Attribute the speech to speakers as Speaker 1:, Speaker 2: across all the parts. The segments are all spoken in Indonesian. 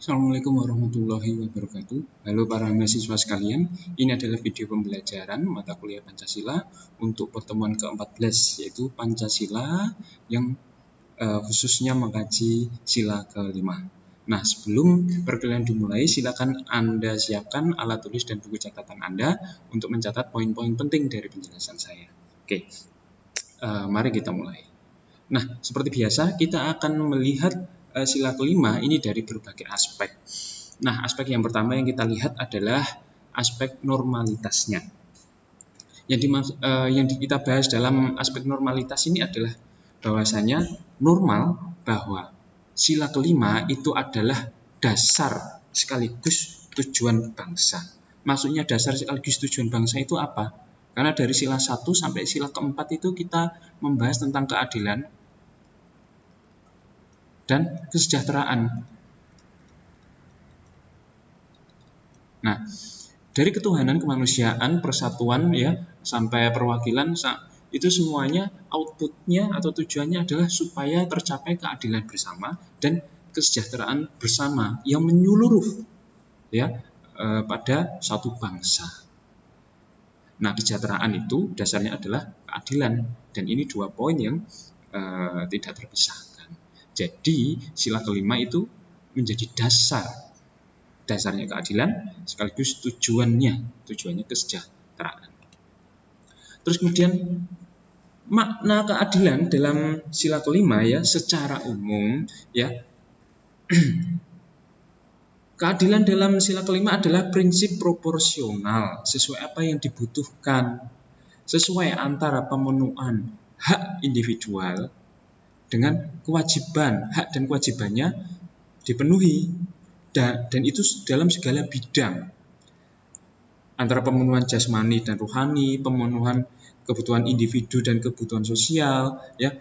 Speaker 1: Assalamualaikum warahmatullahi wabarakatuh. Halo para mahasiswa sekalian, ini adalah video pembelajaran mata kuliah Pancasila untuk pertemuan ke-14, yaitu Pancasila yang khususnya mengkaji sila ke-5. Nah, sebelum perkuliahan dimulai, silakan Anda siapkan alat tulis dan buku catatan Anda untuk mencatat poin-poin penting dari penjelasan saya. Oke, mari kita mulai. Nah, seperti biasa, kita akan melihat sila kelima ini dari berbagai aspek. Nah, aspek yang pertama yang kita lihat adalah aspek normalitasnya. Yang kita bahas dalam aspek normalitas ini adalah bahwasanya normal bahwa sila kelima itu adalah dasar sekaligus tujuan bangsa. Maksudnya dasar sekaligus tujuan bangsa itu apa? Karena dari sila 1 sampai sila keempat itu kita membahas tentang keadilan dan kesejahteraan. Nah, dari ketuhanan, kemanusiaan, persatuan ya sampai perwakilan itu semuanya outputnya atau tujuannya adalah supaya tercapai keadilan bersama dan kesejahteraan bersama yang menyeluruh ya pada satu bangsa. Nah, kesejahteraan itu dasarnya adalah keadilan dan ini dua poin yang tidak terpisahkan. Jadi sila kelima itu menjadi dasarnya keadilan sekaligus tujuannya kesejahteraan. Terus kemudian makna keadilan dalam sila kelima ya secara umum ya keadilan dalam sila kelima adalah prinsip proporsional sesuai apa yang dibutuhkan, sesuai antara pemenuhan hak individual dengan kewajiban, hak dan kewajibannya dipenuhi dan itu dalam segala bidang, antara pemenuhan jasmani dan rohani, pemenuhan kebutuhan individu dan kebutuhan sosial ya,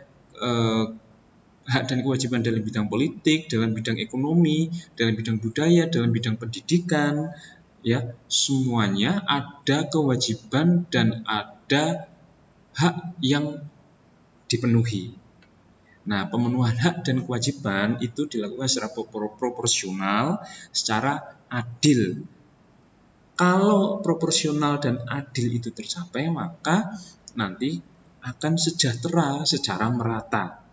Speaker 1: hak dan kewajiban dalam bidang politik, dalam bidang ekonomi, dalam bidang budaya, dalam bidang pendidikan ya, semuanya ada kewajiban dan ada hak yang dipenuhi. Nah, pemenuhan hak dan kewajiban itu dilakukan secara proporsional, secara adil. Kalau proporsional dan adil itu tercapai, maka nanti akan sejahtera secara merata.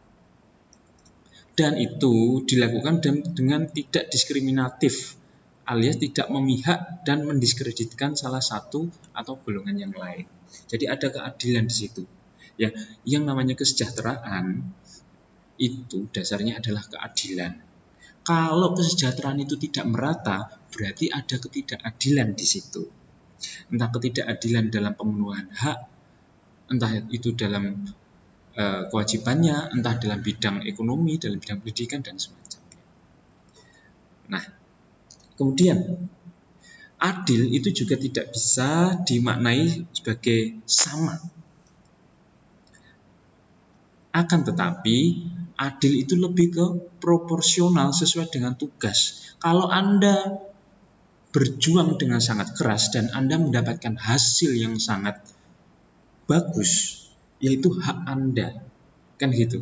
Speaker 1: Dan itu dilakukan dengan tidak diskriminatif, alias tidak memihak dan mendiskreditkan salah satu atau golongan yang lain. Jadi ada keadilan di situ. Ya, yang namanya kesejahteraan itu dasarnya adalah keadilan. Kalau kesejahteraan itu tidak merata, berarti ada ketidakadilan di situ. Entah ketidakadilan dalam pemenuhan hak, entah itu dalam kewajibannya, entah dalam bidang ekonomi, dalam bidang pendidikan dan semacamnya. Nah, kemudian adil itu juga tidak bisa dimaknai sebagai sama. Akan tetapi adil itu lebih ke proporsional sesuai dengan tugas. Kalau Anda berjuang dengan sangat keras dan Anda mendapatkan hasil yang sangat bagus, yaitu hak Anda, kan gitu.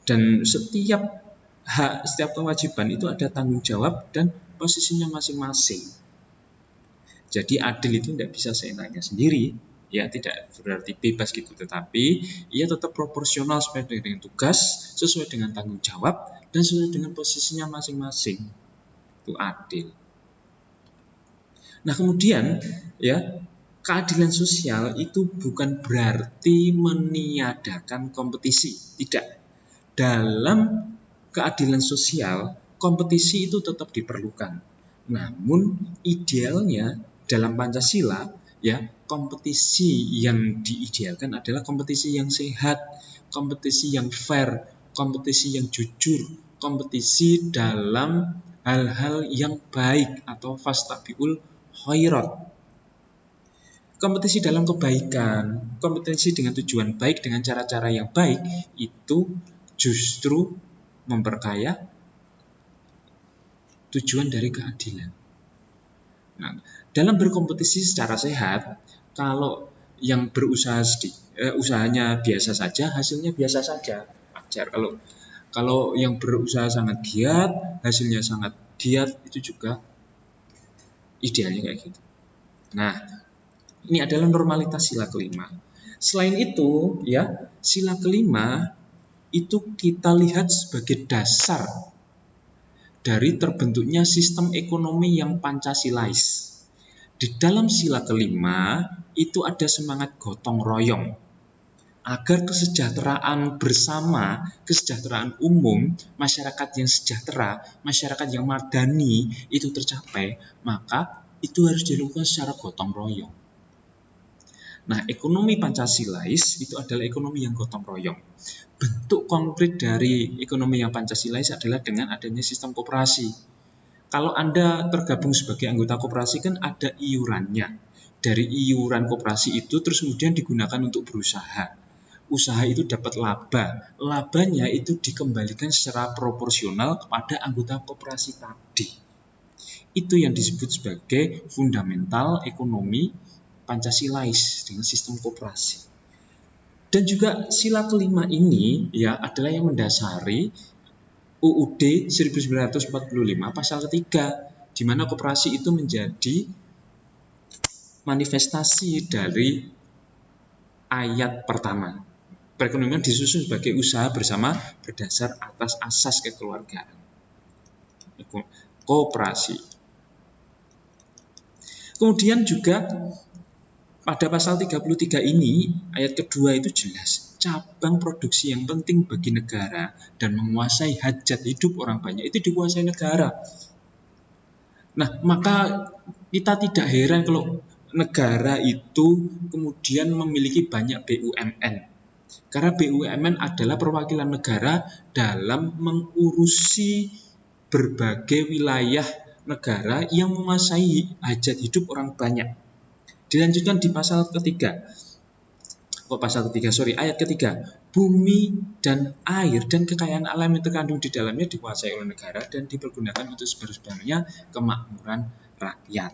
Speaker 1: Dan setiap hak, setiap kewajiban itu ada tanggung jawab dan posisinya masing-masing. Jadi adil itu tidak bisa seenaknya sendiri. Ya, tidak berarti bebas gitu, tetapi ia tetap proporsional sesuai dengan tugas, sesuai dengan tanggung jawab, dan sesuai dengan posisinya masing-masing. Itu adil. Nah, kemudian ya, keadilan sosial itu bukan berarti meniadakan kompetisi, tidak. Dalam keadilan sosial, kompetisi itu tetap diperlukan. Namun idealnya dalam Pancasila ya, kompetisi yang diidealkan adalah kompetisi yang sehat, kompetisi yang fair, kompetisi yang jujur, kompetisi dalam hal-hal yang baik atau fastabiqul khairat. Kompetisi dalam kebaikan, kompetisi dengan tujuan baik, dengan cara-cara yang baik, itu justru memperkaya tujuan dari keadilan. Nah, dalam berkompetisi secara sehat, kalau yang berusaha usahanya biasa saja, hasilnya biasa saja, wajar. Kalau Kalau yang berusaha sangat giat, hasilnya sangat giat, itu juga idealnya kayak gitu. Nah, ini adalah normalitas sila kelima. Selain itu, ya, sila kelima itu kita lihat sebagai dasar dari terbentuknya sistem ekonomi yang Pancasilais. Di dalam sila kelima itu ada semangat gotong royong agar kesejahteraan bersama, kesejahteraan umum, masyarakat yang sejahtera, masyarakat yang madani itu tercapai, maka itu harus dilakukan secara gotong royong. Nah, ekonomi Pancasilais itu adalah ekonomi yang gotong royong. Bentuk konkret dari ekonomi yang Pancasilais adalah dengan adanya sistem koperasi. Kalau Anda tergabung sebagai anggota koperasi kan ada iurannya. Dari iuran koperasi itu terus kemudian digunakan untuk berusaha. Usaha itu dapat laba. Labanya itu dikembalikan secara proporsional kepada anggota koperasi tadi. Itu yang disebut sebagai fundamental ekonomi Pancasilais dengan sistem koperasi. Dan juga sila kelima ini ya adalah yang mendasari UUD 1945 pasal ketiga, di mana koperasi itu menjadi manifestasi dari ayat pertama. Perekonomian disusun sebagai usaha bersama berdasar atas asas kekeluargaan. Koperasi. Kemudian juga pada pasal 33 ini, ayat kedua itu jelas, cabang produksi yang penting bagi negara dan menguasai hajat hidup orang banyak itu dikuasai negara. Nah, maka kita tidak heran kalau negara itu kemudian memiliki banyak BUMN. Karena BUMN adalah perwakilan negara dalam mengurusi berbagai wilayah negara yang menguasai hajat hidup orang banyak. Dilanjutkan di pasal ketiga. Ayat ketiga. Bumi dan air dan kekayaan alam yang terkandung di dalamnya dikuasai oleh negara dan dipergunakan untuk sebaru-barunya kemakmuran rakyat.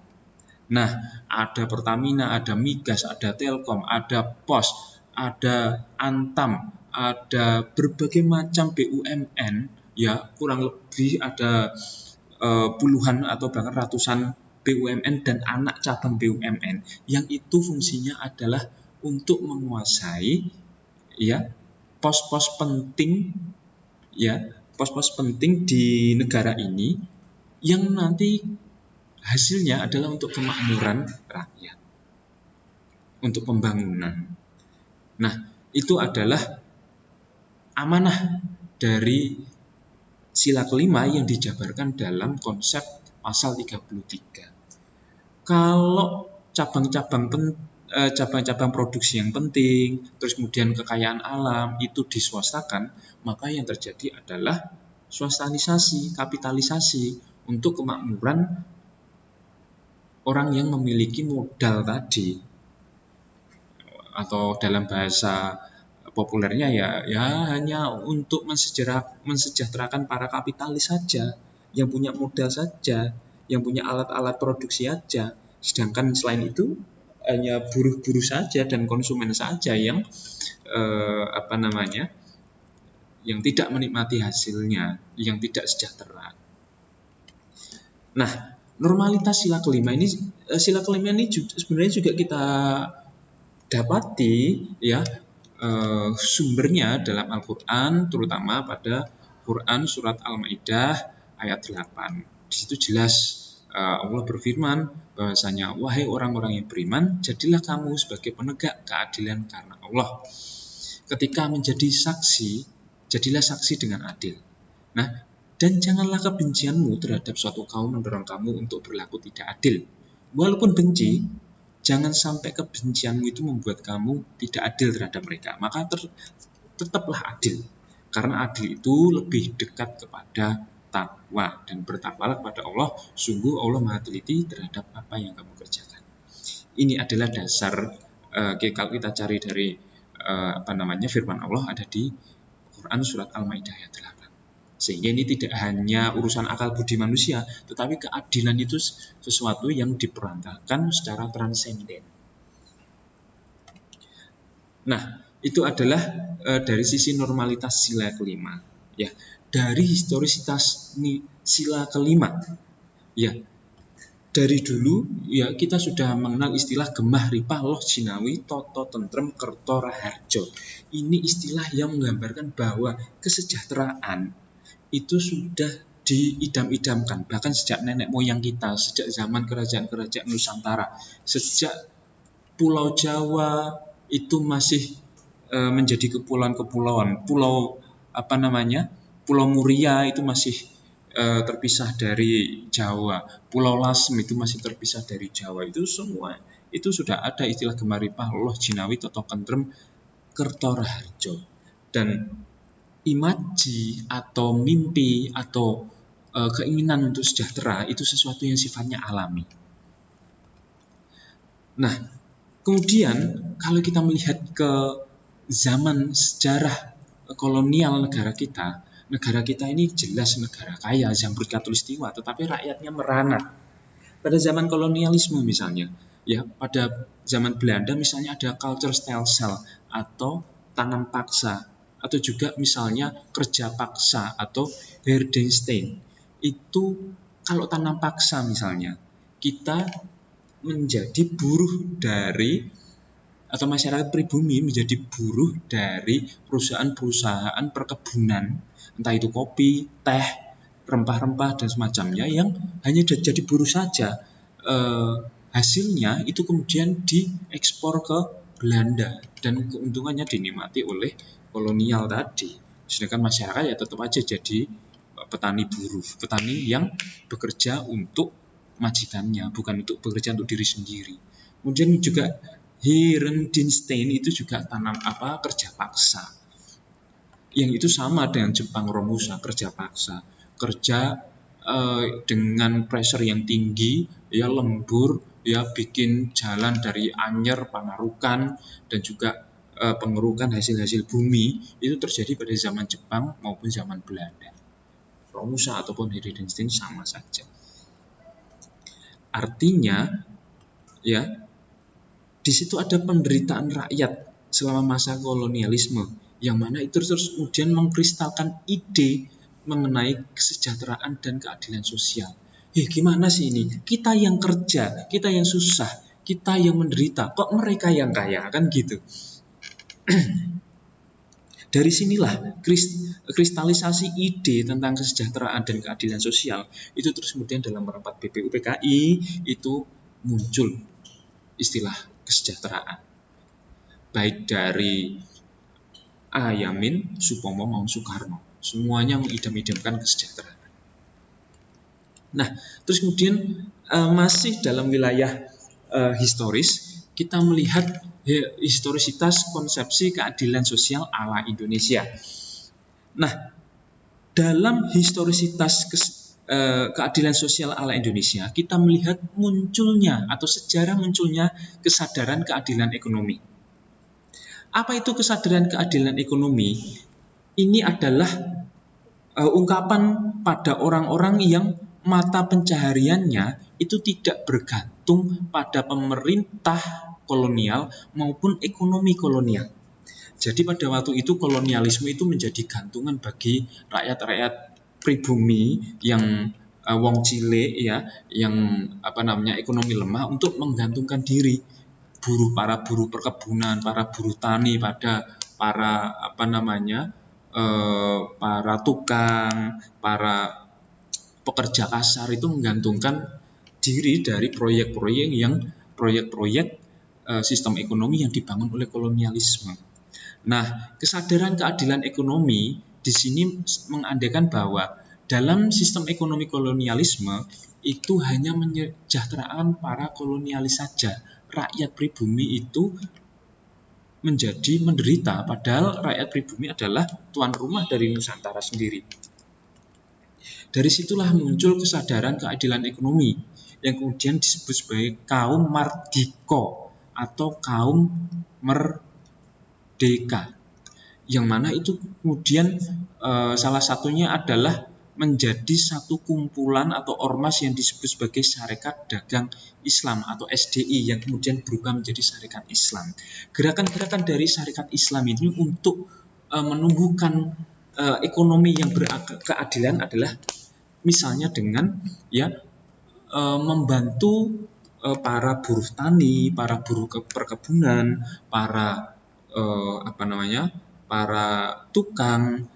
Speaker 1: Nah, ada Pertamina, ada Migas, ada Telkom, ada Pos, ada Antam, ada berbagai macam BUMN, ya kurang lebih ada puluhan atau bahkan ratusan BUMN dan anak cabang BUMN yang itu fungsinya adalah untuk menguasai ya pos-pos penting di negara ini yang nanti hasilnya adalah untuk kemakmuran rakyat, untuk pembangunan. Nah, itu adalah amanah dari sila kelima yang dijabarkan dalam konsep pasal 33. Kalau cabang-cabang produksi yang penting, terus kemudian kekayaan alam itu diswastakan, maka yang terjadi adalah swastanisasi, kapitalisasi untuk kemakmuran orang yang memiliki modal tadi, atau dalam bahasa populernya ya hanya untuk mensejahterakan para kapitalis saja, yang punya modal saja, yang punya alat-alat produksi saja. Sedangkan selain itu hanya buruh-buruh saja dan konsumen saja yang yang tidak menikmati hasilnya, yang tidak sejahtera. Nah, normalitas sila kelima ini sebenarnya juga kita dapati ya sumbernya dalam Al-Quran, terutama pada Quran surat Al-Maidah ayat 8. Di situ jelas Allah berfirman bahwasanya wahai orang-orang yang beriman, jadilah kamu sebagai penegak keadilan karena Allah. Ketika menjadi saksi, jadilah saksi dengan adil. Nah, dan janganlah kebencianmu terhadap suatu kaum mendorong kamu untuk berlaku tidak adil. Walaupun benci, jangan sampai kebencianmu itu membuat kamu tidak adil terhadap mereka. Maka tetaplah adil. Karena adil itu lebih dekat kepada takwa. Dan bertakwalah kepada Allah. Sungguh Allah maha teliti terhadap apa yang kamu kerjakan. Ini adalah dasar kalau kita cari dari firman Allah ada di Quran surat Al-Maidah ayat 8. Sehingga ini tidak hanya urusan akal budi manusia, tetapi keadilan itu sesuatu yang diperantakan secara transenden. Nah, itu adalah dari sisi normalitas sila kelima. Ya, dari historisitas ini sila kelima, ya, dari dulu ya kita sudah mengenal istilah Gemah Ripah Loh Jinawi Toto Tentrem Kerto Raharjo. Ini istilah yang menggambarkan bahwa kesejahteraan itu sudah diidam-idamkan bahkan sejak nenek moyang kita, sejak zaman kerajaan-kerajaan Nusantara, sejak Pulau Jawa itu masih menjadi kepulauan-kepulauan. Pulau Muria itu masih terpisah dari Jawa. Pulau Lasem itu masih terpisah dari Jawa. Itu semua itu sudah ada istilah Gemah Ripah Loh Jinawi Toto Tentrem Kerto Raharjo. Dan imaji atau mimpi atau keinginan untuk sejahtera itu sesuatu yang sifatnya alami. Nah, kemudian kalau kita melihat ke zaman sejarah kolonial negara kita ini jelas negara kaya, Zamrud Khatulistiwa, tetapi rakyatnya merana. Pada zaman kolonialisme misalnya, ya pada zaman Belanda misalnya ada culture stelsel atau tanam paksa, atau juga misalnya kerja paksa atau Herdenstein. Itu kalau tanam paksa misalnya, kita menjadi buruh dari atau masyarakat pribumi menjadi buruh dari perusahaan-perusahaan perkebunan, entah itu kopi, teh, rempah-rempah dan semacamnya yang hanya jadi buruh saja. Hasilnya itu kemudian diekspor ke Belanda dan keuntungannya dinikmati oleh kolonial tadi. Sedangkan masyarakat ya tetap aja jadi petani buruh, petani yang bekerja untuk majikannya, bukan untuk bekerja untuk diri sendiri. Kemudian juga Herdenstein itu juga kerja paksa. Yang itu sama dengan Jepang Romusa, kerja paksa. Kerja dengan pressure yang tinggi, ya lembur, ya bikin jalan dari Anyer, Panarukan dan juga pengerukan hasil-hasil bumi itu terjadi pada zaman Jepang maupun zaman Belanda. Romusa ataupun Herdenstein sama saja. Artinya ya di situ ada penderitaan rakyat selama masa kolonialisme yang mana itu terus kemudian mengkristalkan ide mengenai kesejahteraan dan keadilan sosial. Gimana sih ini? Kita yang kerja, kita yang susah, kita yang menderita, kok mereka yang kaya, kan gitu. Dari sinilah kristalisasi ide tentang kesejahteraan dan keadilan sosial itu terus kemudian dalam rapat BPUPKI itu muncul istilah kesejahteraan. Baik dari A. Yamin, Supomo maupun Soekarno, semuanya mengidam-idamkan kesejahteraan. Nah, terus kemudian masih dalam wilayah historis, kita melihat historisitas konsepsi keadilan sosial ala Indonesia. Nah, dalam historisitas keadilan sosial ala Indonesia, kita melihat munculnya atau sejarah munculnya kesadaran keadilan ekonomi. Apa itu kesadaran keadilan ekonomi? Ini adalah ungkapan pada orang-orang yang mata pencahariannya itu tidak bergantung pada pemerintah kolonial maupun ekonomi kolonial. Jadi pada waktu itu kolonialisme itu menjadi gantungan bagi rakyat-rakyat pribumi yang wong cilik ya, yang ekonomi lemah untuk menggantungkan diri. Para buruh perkebunan, para buruh tani, pada para para tukang, para pekerja kasar itu menggantungkan diri dari proyek-proyek sistem ekonomi yang dibangun oleh kolonialisme. Nah, kesadaran keadilan ekonomi di sini mengandaikan bahwa dalam sistem ekonomi kolonialisme itu hanya menyejahterakan para kolonialis saja. Rakyat pribumi itu menjadi menderita, padahal rakyat pribumi adalah tuan rumah dari Nusantara sendiri. Dari situlah muncul kesadaran keadilan ekonomi yang kemudian disebut sebagai kaum mardika atau kaum merdeka, yang mana itu kemudian salah satunya adalah menjadi satu kumpulan atau ormas yang disebut sebagai Sarekat Dagang Islam atau SDI yang kemudian berubah menjadi Sarekat Islam. Gerakan-gerakan dari Sarekat Islam ini untuk menumbuhkan ekonomi yang berkeadilan adalah misalnya dengan membantu para buruh tani, para buruh perkebunan, para para tukang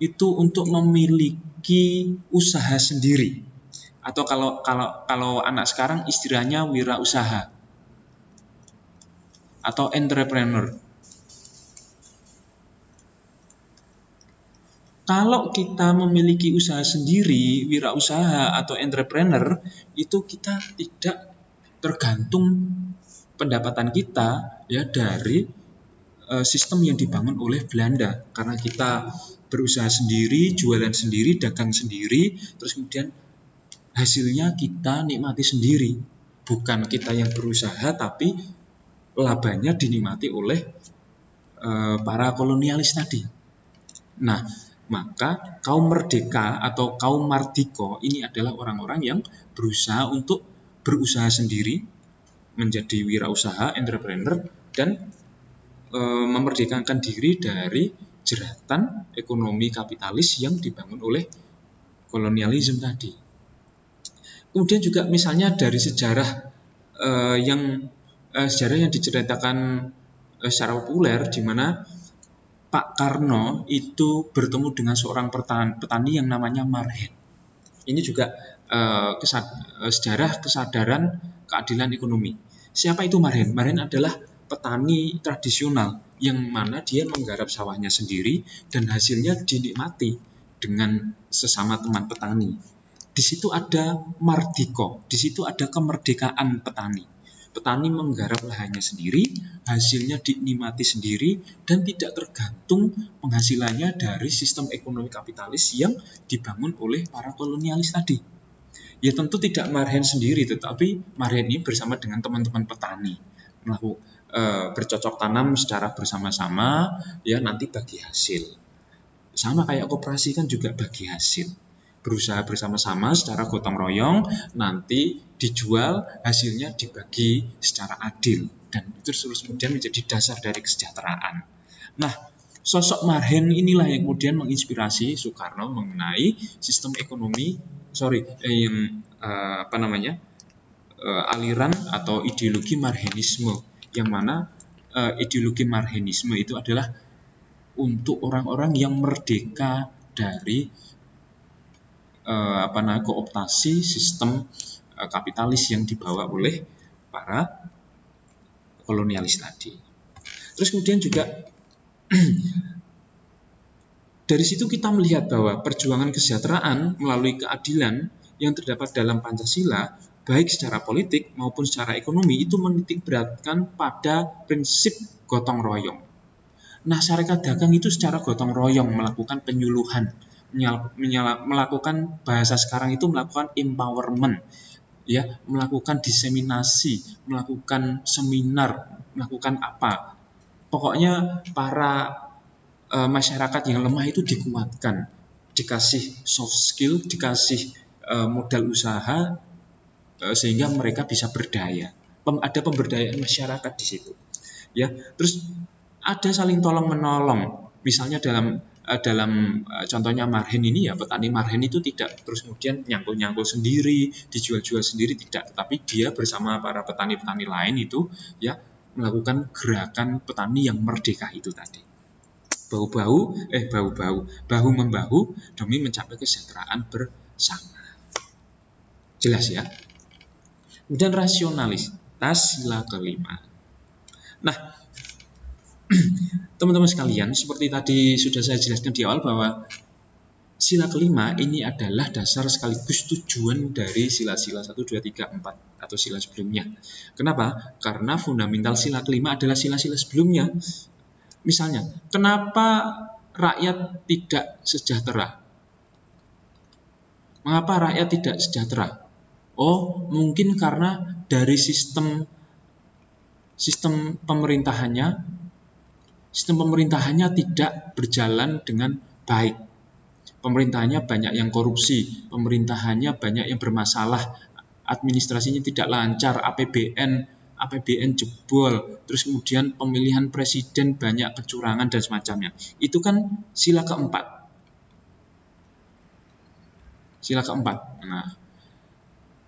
Speaker 1: itu untuk memiliki usaha sendiri, atau kalau anak sekarang istilahnya wirausaha atau entrepreneur. Kalau kita memiliki usaha sendiri, wirausaha atau entrepreneur, itu kita tidak tergantung pendapatan kita dari sistem yang dibangun oleh Belanda, karena kita berusaha sendiri, jualan sendiri, dagang sendiri, terus kemudian hasilnya kita nikmati sendiri. Bukan kita yang berusaha, tapi labanya dinikmati oleh para kolonialis tadi. Nah, maka kaum merdeka atau kaum mardiko ini adalah orang-orang yang berusaha untuk berusaha sendiri, menjadi wirausaha, entrepreneur, dan memerdekakan diri dari jeratan ekonomi kapitalis yang dibangun oleh kolonialisme tadi. Kemudian juga misalnya dari sejarah yang diceritakan secara populer, di mana Pak Karno itu bertemu dengan seorang petani yang namanya Marhen. Ini juga sejarah kesadaran keadilan ekonomi. Siapa itu Marhen? Marhen adalah petani tradisional yang mana dia menggarap sawahnya sendiri dan hasilnya dinikmati dengan sesama teman petani. Di situ ada mardiko, di situ ada kemerdekaan petani. Petani menggarap lahannya sendiri, hasilnya dinikmati sendiri, dan tidak tergantung penghasilannya dari sistem ekonomi kapitalis yang dibangun oleh para kolonialis tadi. Ya tentu tidak Marhen sendiri, tetapi Marhen ini bersama dengan teman-teman petani bercocok tanam secara bersama-sama, nanti bagi hasil. Sama kayak koperasi kan juga bagi hasil. Berusaha bersama-sama secara gotong royong, nanti dijual, hasilnya dibagi secara adil, dan itu terus kemudian menjadi dasar dari kesejahteraan. Nah, sosok Marhen inilah yang kemudian menginspirasi Soekarno mengenai sistem ekonomi, aliran atau ideologi Marhenisme, yang mana ideologi Marhenisme itu adalah untuk orang-orang yang merdeka dari kooptasi sistem kapitalis yang dibawa oleh para kolonialis tadi. Terus kemudian juga dari situ kita melihat bahwa perjuangan kesejahteraan melalui keadilan yang terdapat dalam Pancasila, baik secara politik maupun secara ekonomi, itu menitik beratkan pada prinsip gotong royong. Nah, syarikat dagang itu secara gotong royong melakukan penyuluhan, melakukan bahasa sekarang itu melakukan empowerment, melakukan diseminasi, melakukan seminar, melakukan apa. Pokoknya para masyarakat yang lemah itu dikuatkan, dikasih soft skill, dikasih modal usaha, sehingga mereka bisa berdaya. Ada pemberdayaan masyarakat di situ. Terus ada saling tolong menolong. Misalnya dalam contohnya Marhen ini, petani Marhen itu tidak terus kemudian nyangkul-nyangkul sendiri, dijual-jual sendiri, tidak, tetapi dia bersama para petani-petani lain itu melakukan gerakan petani yang merdeka itu tadi. Bahu-membahu demi mencapai kesejahteraan bersama. Jelas ya? Kemudian rasionalitas sila kelima. Nah, teman-teman sekalian, seperti tadi sudah saya jelaskan di awal bahwa sila kelima ini adalah dasar sekaligus tujuan dari sila-sila 1, 2, 3, 4 atau sila sebelumnya. Kenapa? Karena fundamental sila kelima adalah sila-sila sebelumnya. Misalnya, kenapa rakyat tidak sejahtera? Mengapa rakyat tidak sejahtera? Mungkin karena dari sistem pemerintahannya tidak berjalan dengan baik. Pemerintahannya banyak yang korupsi, pemerintahannya banyak yang bermasalah, administrasinya tidak lancar, APBN jebol, terus kemudian pemilihan presiden banyak kecurangan dan semacamnya. Itu kan sila keempat. Sila keempat. Nah,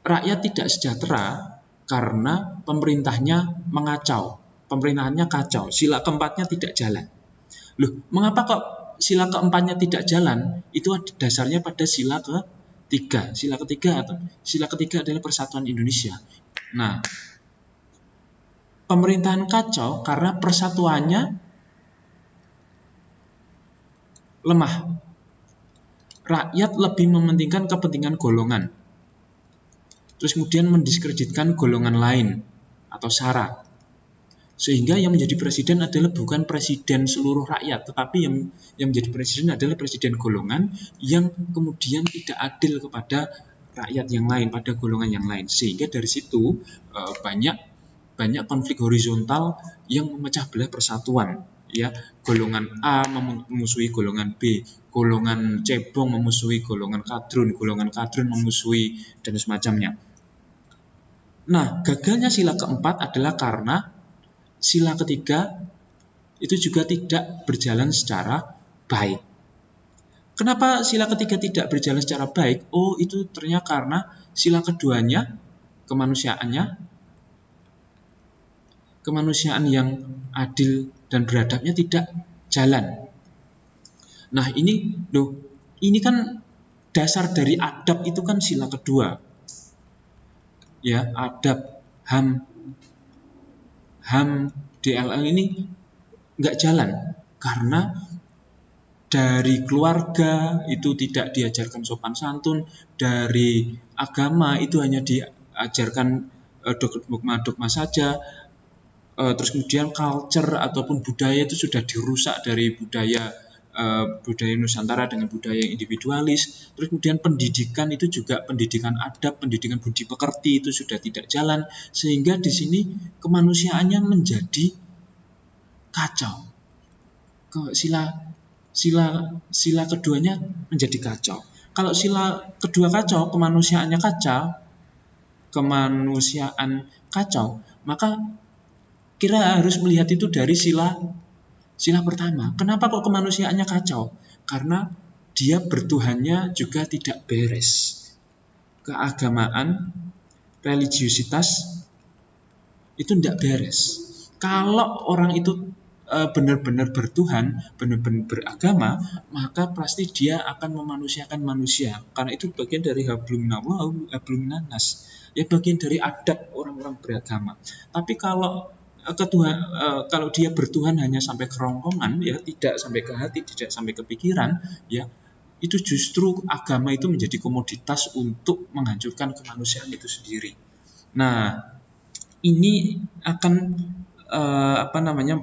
Speaker 1: rakyat tidak sejahtera karena pemerintahnya mengacau. Pemerintahannya kacau. Sila keempatnya tidak jalan. Loh, mengapa kok sila keempatnya tidak jalan? Itu dasarnya pada sila ketiga. Sila ketiga adalah persatuan Indonesia. Nah, pemerintahan kacau karena persatuannya lemah. Rakyat lebih mementingkan kepentingan golongan. Terus kemudian mendiskreditkan golongan lain atau sara. Sehingga yang menjadi presiden adalah bukan presiden seluruh rakyat, tetapi yang menjadi presiden adalah presiden golongan yang kemudian tidak adil kepada rakyat yang lain, pada golongan yang lain. Sehingga dari situ banyak konflik horizontal yang memecah belah persatuan. Ya, golongan A memusuhi golongan B, golongan cebong memusuhi golongan kadrun memusuhi dan semacamnya. Nah, gagalnya sila keempat adalah karena sila ketiga itu juga tidak berjalan secara baik. Kenapa sila ketiga tidak berjalan secara baik? Oh, itu ternyata karena sila keduanya, kemanusiaan yang adil dan beradabnya tidak jalan. Nah, ini kan dasar dari adab itu kan sila kedua. Ya, adab, HAM, DLL ini nggak jalan karena dari keluarga itu tidak diajarkan sopan santun, dari agama itu hanya diajarkan dogma saja, terus kemudian culture ataupun budaya itu sudah dirusak dari budaya Nusantara dengan budaya individualis. Terus kemudian pendidikan itu juga pendidikan adab, pendidikan budi pekerti itu sudah tidak jalan, sehingga di sini kemanusiaannya menjadi kacau. Sila keduanya menjadi kacau. Kalau sila kedua kacau, kemanusiaan kacau, maka kita harus melihat itu dari sila pertama. Kenapa kok kemanusiaannya kacau? Karena dia bertuhannya juga tidak beres. Keagamaan, religiusitas itu tidak beres. Kalau orang itu benar-benar bertuhan, benar-benar beragama, maka pasti dia akan memanusiakan manusia. Karena itu bagian dari hablum minallah, hablum minannas. Ya, bagian dari adab orang-orang beragama. Tapi kalau dia bertuhan hanya sampai kerongkongan, ya, tidak sampai ke hati, tidak sampai ke pikiran, ya, itu justru agama itu menjadi komoditas untuk menghancurkan kemanusiaan itu sendiri. Nah, ini akan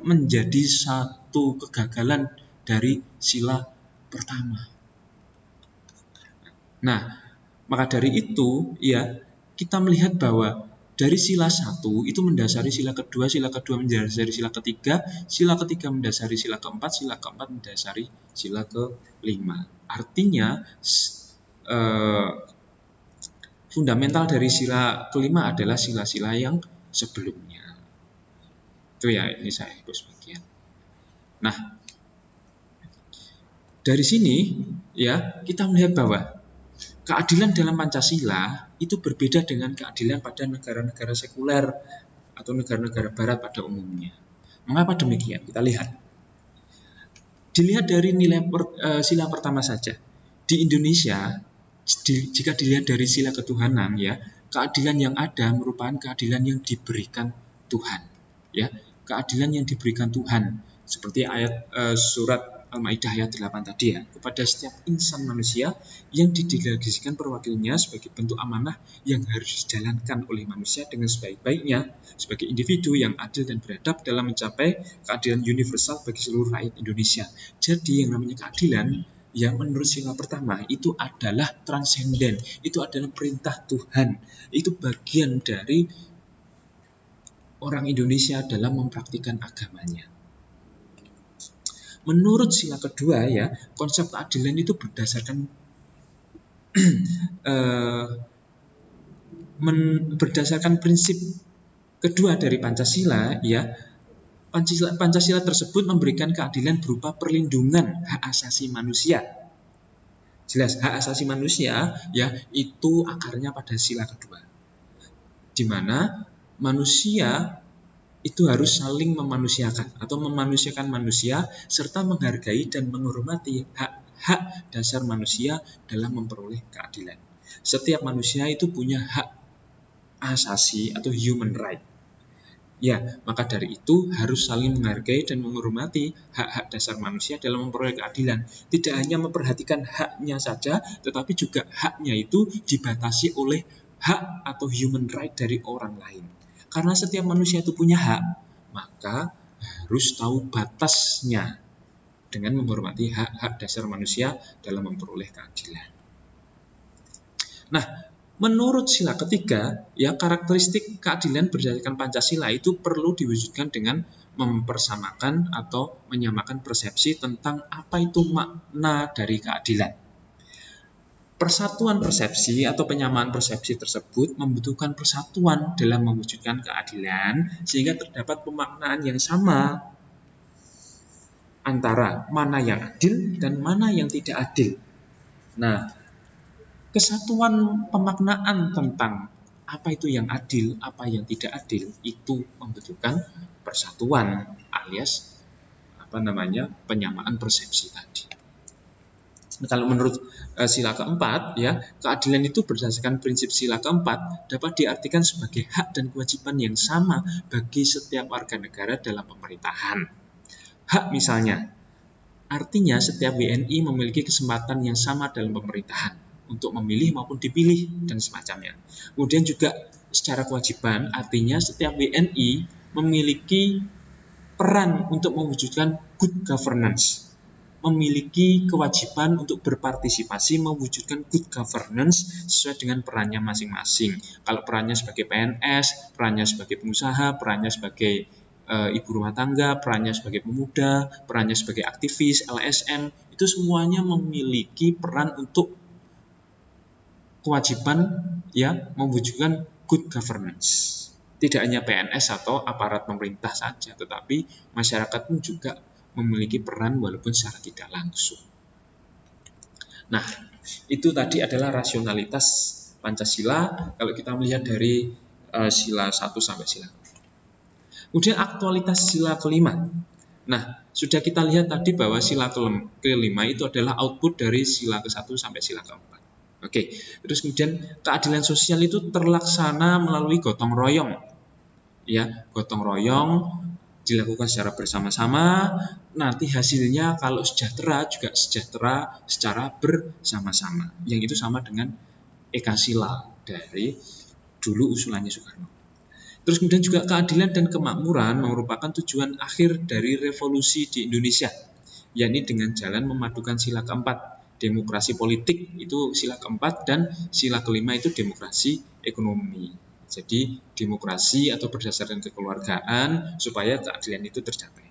Speaker 1: menjadi satu kegagalan dari sila pertama. Nah, maka dari itu, ya, kita melihat bahwa dari sila 1 itu mendasari sila kedua mendasari sila ketiga mendasari sila keempat mendasari sila kelima. Artinya fundamental dari sila kelima adalah sila-sila yang sebelumnya. Itu ya, ini saya hapus bagian. Nah, dari sini ya kita melihat bahwa keadilan dalam Pancasila itu berbeda dengan keadilan pada negara-negara sekuler atau negara-negara barat pada umumnya. Mengapa demikian? Kita lihat. Dilihat dari nilai sila pertama saja. Di Indonesia, jika dilihat dari sila ketuhanan, ya, keadilan yang ada merupakan keadilan yang diberikan Tuhan. Ya, keadilan yang diberikan Tuhan. Seperti ayat surat Al-Maidah ayat 8 tadi, ya, kepada setiap insan manusia yang didelegasikan perwakilannya sebagai bentuk amanah yang harus dijalankan oleh manusia dengan sebaik-baiknya sebagai individu yang adil dan beradab dalam mencapai keadilan universal bagi seluruh rakyat Indonesia. Jadi yang namanya keadilan yang menurut sila pertama itu adalah transenden, itu adalah perintah Tuhan, itu bagian dari orang Indonesia dalam mempraktikkan agamanya. Menurut sila kedua, ya, konsep keadilan itu berdasarkan berdasarkan prinsip kedua dari Pancasila, ya. Pancasila tersebut memberikan keadilan berupa perlindungan hak asasi manusia. Jelas hak asasi manusia ya itu akarnya pada sila kedua, di mana manusia itu harus saling memanusiakan atau memanusiakan manusia serta menghargai dan menghormati hak-hak dasar manusia dalam memperoleh keadilan. Setiap manusia itu punya hak asasi atau human right. Ya, maka dari itu harus saling menghargai dan menghormati hak-hak dasar manusia dalam memperoleh keadilan. Tidak hanya memperhatikan haknya saja, tetapi juga haknya itu dibatasi oleh hak atau human right dari orang lain. Karena setiap manusia itu punya hak, maka harus tahu batasnya dengan menghormati hak-hak dasar manusia dalam memperoleh keadilan. Nah, menurut sila ketiga, ya karakteristik keadilan berdasarkan Pancasila itu perlu diwujudkan dengan mempersamakan atau menyamakan persepsi tentang apa itu makna dari keadilan. Persatuan persepsi atau penyamaan persepsi tersebut membutuhkan persatuan dalam mewujudkan keadilan sehingga terdapat pemaknaan yang sama antara mana yang adil dan mana yang tidak adil. Nah, kesatuan pemaknaan tentang apa itu yang adil, apa yang tidak adil itu membutuhkan persatuan alias penyamaan persepsi tadi. Kalau menurut sila keempat, ya keadilan itu berdasarkan prinsip sila keempat dapat diartikan sebagai hak dan kewajiban yang sama bagi setiap warga negara dalam pemerintahan. Hak misalnya, artinya setiap WNI memiliki kesempatan yang sama dalam pemerintahan untuk memilih maupun dipilih dan semacamnya. Kemudian juga secara kewajiban, artinya setiap WNI memiliki peran untuk mewujudkan good governance, memiliki kewajiban untuk berpartisipasi mewujudkan good governance sesuai dengan perannya masing-masing. Kalau perannya sebagai PNS, perannya sebagai pengusaha, perannya sebagai ibu rumah tangga, perannya sebagai pemuda, perannya sebagai aktivis, LSM, itu semuanya memiliki peran untuk kewajiban ya mewujudkan good governance. Tidak hanya PNS atau aparat pemerintah saja, tetapi masyarakat pun juga memiliki peran walaupun secara tidak langsung. Nah, itu tadi adalah rasionalitas Pancasila kalau kita melihat dari sila 1 sampai sila. Kemudian aktualitas sila kelima. Nah, sudah kita lihat tadi bahwa sila kelima itu adalah output dari sila ke-1 sampai sila ke-4. Oke, terus kemudian keadilan sosial itu terlaksana melalui gotong royong. Ya, gotong royong dilakukan secara bersama-sama, nanti hasilnya kalau sejahtera juga sejahtera secara bersama-sama. Yang itu sama dengan Eka Sila dari dulu usulannya Soekarno. Terus kemudian juga keadilan dan kemakmuran merupakan tujuan akhir dari revolusi di Indonesia, yakni dengan jalan memadukan sila keempat, demokrasi politik itu sila keempat, dan sila kelima itu demokrasi ekonomi. Jadi demokrasi atau berdasarkan kekeluargaan supaya keadilan itu tercapai.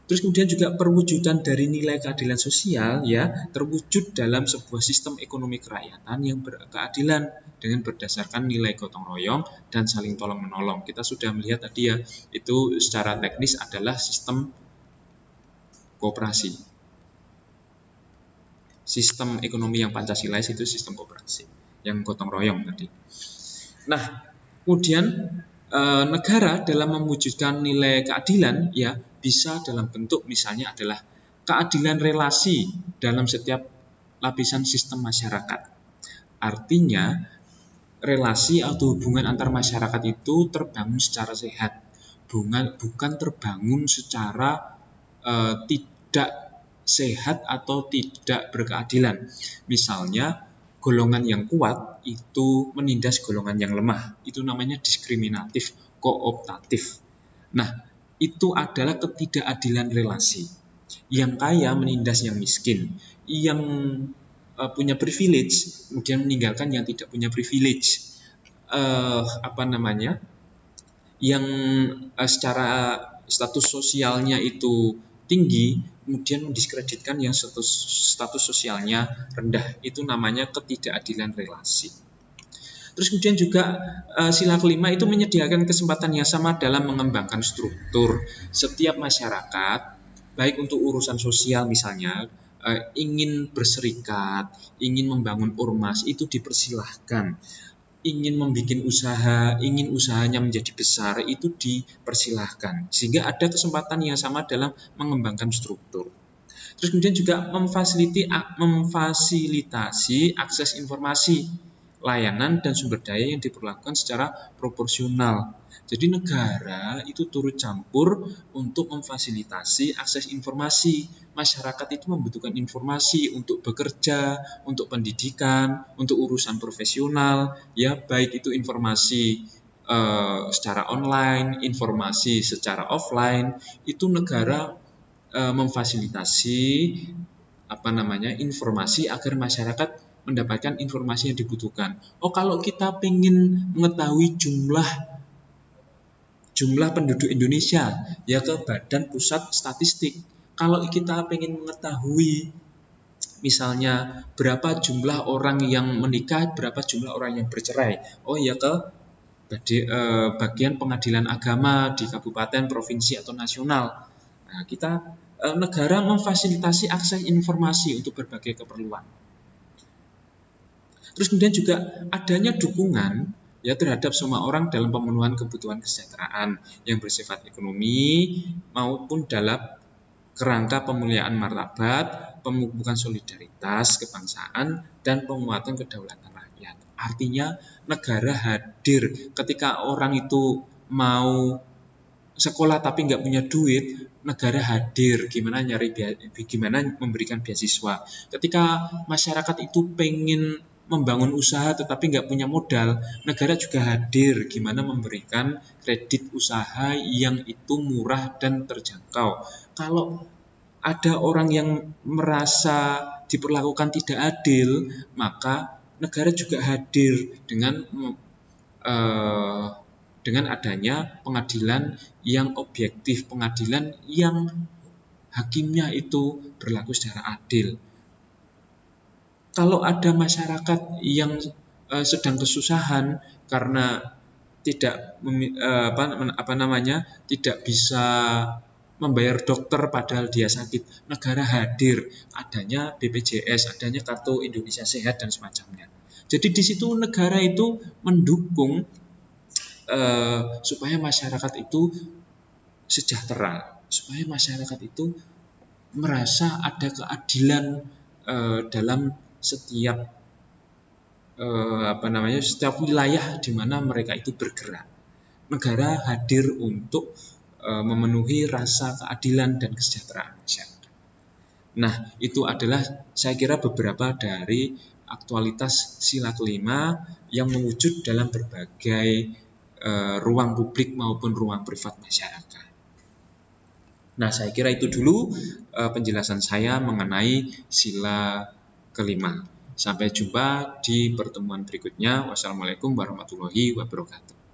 Speaker 1: Terus kemudian juga perwujudan dari nilai keadilan sosial ya terwujud dalam sebuah sistem ekonomi kerakyatan yang berkeadilan dengan berdasarkan nilai gotong royong dan saling tolong menolong. Kita sudah melihat tadi ya, itu secara teknis adalah sistem koperasi. Sistem ekonomi yang Pancasilais itu sistem koperasi, yang gotong royong tadi. Nah, kemudian negara dalam mewujudkan nilai keadilan ya bisa dalam bentuk misalnya adalah keadilan relasi dalam setiap lapisan sistem masyarakat. Artinya relasi atau hubungan antar masyarakat itu terbangun secara sehat, bukan terbangun secara tidak sehat atau tidak berkeadilan. Misalnya golongan yang kuat itu menindas golongan yang lemah. Itu namanya diskriminatif, kooptatif. Nah, itu adalah ketidakadilan relasi. Yang kaya menindas yang miskin, yang punya privilege kemudian meninggalkan yang tidak punya privilege. Yang secara status sosialnya itu tinggi kemudian mendiskreditkan yang status sosialnya rendah. Itu namanya ketidakadilan relasi. Terus kemudian juga sila kelima itu menyediakan kesempatan yang sama dalam mengembangkan struktur setiap masyarakat, baik untuk urusan sosial misalnya, ingin berserikat, ingin membangun ormas itu dipersilahkan. Ingin membuat usaha, ingin usahanya menjadi besar itu dipersilahkan. Sehingga ada kesempatan yang sama dalam mengembangkan struktur. Terus kemudian juga memfasilitasi akses informasi, layanan dan sumber daya yang diperlakukan secara proporsional. Jadi negara itu turut campur untuk memfasilitasi akses informasi. Masyarakat itu membutuhkan informasi untuk bekerja, untuk pendidikan, untuk urusan profesional, ya baik itu informasi secara online, informasi secara offline, itu negara memfasilitasi informasi agar masyarakat mendapatkan informasi yang dibutuhkan. Oh, kalau kita ingin mengetahui jumlah penduduk Indonesia, ya ke Badan Pusat Statistik. Kalau kita ingin mengetahui misalnya berapa jumlah orang yang menikah, berapa jumlah orang yang bercerai, oh ya ke bagian pengadilan agama di kabupaten, provinsi atau nasional. Nah, negara memfasilitasi akses informasi untuk berbagai keperluan. Terus kemudian juga adanya dukungan ya terhadap semua orang dalam pemenuhan kebutuhan kesejahteraan yang bersifat ekonomi maupun dalam kerangka pemulihan martabat, pemupukan solidaritas kebangsaan, dan penguatan kedaulatan rakyat. Artinya negara hadir ketika orang itu mau sekolah tapi nggak punya duit, negara hadir gimana memberikan beasiswa. Ketika masyarakat itu pengen membangun usaha tetapi nggak punya modal, negara juga hadir gimana memberikan kredit usaha yang itu murah dan terjangkau. Kalau ada orang yang merasa diperlakukan tidak adil, maka negara juga hadir dengan adanya pengadilan yang objektif, pengadilan yang hakimnya itu berlaku secara adil. Kalau ada masyarakat yang sedang kesusahan karena tidak tidak bisa membayar dokter padahal dia sakit, negara hadir, adanya BPJS, adanya Kartu Indonesia Sehat dan semacamnya. Jadi di situ negara itu mendukung supaya masyarakat itu sejahtera, supaya masyarakat itu merasa ada keadilan dalam setiap wilayah di mana mereka itu bergerak. Negara hadir untuk memenuhi rasa keadilan dan kesejahteraan masyarakat. Nah, itu adalah saya kira beberapa dari aktualitas sila kelima yang mewujud dalam berbagai ruang publik maupun ruang privat masyarakat. Nah, saya kira itu dulu penjelasan saya mengenai sila kelima. Sampai jumpa di pertemuan berikutnya. Wassalamualaikum warahmatullahi wabarakatuh.